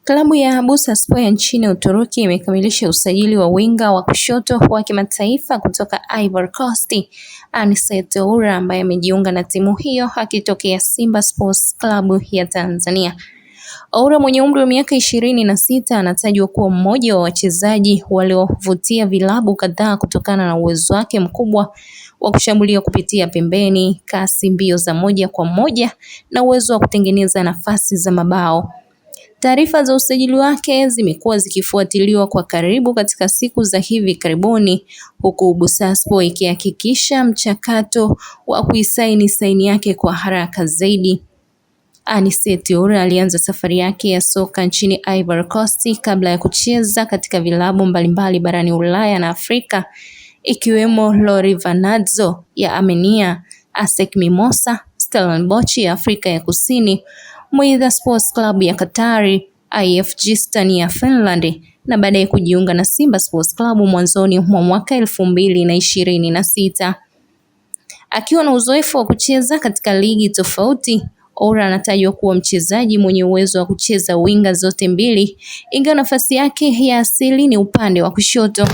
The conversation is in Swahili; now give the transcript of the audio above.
Klabu ya Bursaspor ya nchini Uturuki imekamilisha usajili wa winga wa kushoto wa kimataifa kutoka Ivory Coast, Anicet Oura ambaye amejiunga na timu hiyo akitokea Simba Sports Club ya Tanzania. Oura mwenye umri wa miaka 26 anatajwa kuwa mmoja wa wachezaji waliovutia vilabu kadhaa kutokana na uwezo wake mkubwa wa kushambulia kupitia pembeni, kasi, mbio za moja kwa moja na uwezo wa kutengeneza nafasi za mabao. Taarifa za usajili wake zimekuwa zikifuatiliwa kwa karibu katika siku za hivi karibuni, huku Bursaspor ikihakikisha mchakato wa kuisaini yake kwa haraka zaidi. Anicet Oura alianza safari yake ya soka nchini Ivory Coast kabla ya kucheza katika vilabu mbalimbali barani Ulaya na Afrika, ikiwemo Lori Vanazzo ya Armenia, ASEC Mimosa, Stellenbosch ya Afrika ya Kusini, Muidha Sports Club ya Katari, IF Gistan ya Finland na baadaye kujiunga na Simba Sports Club mwanzoni mwa mwaka 2026. Akiwa na uzoefu wa kucheza katika ligi tofauti, Oura anatajwa kuwa mchezaji mwenye uwezo wa kucheza winga zote mbili, ingawa nafasi yake ya asili ni upande wa kushoto.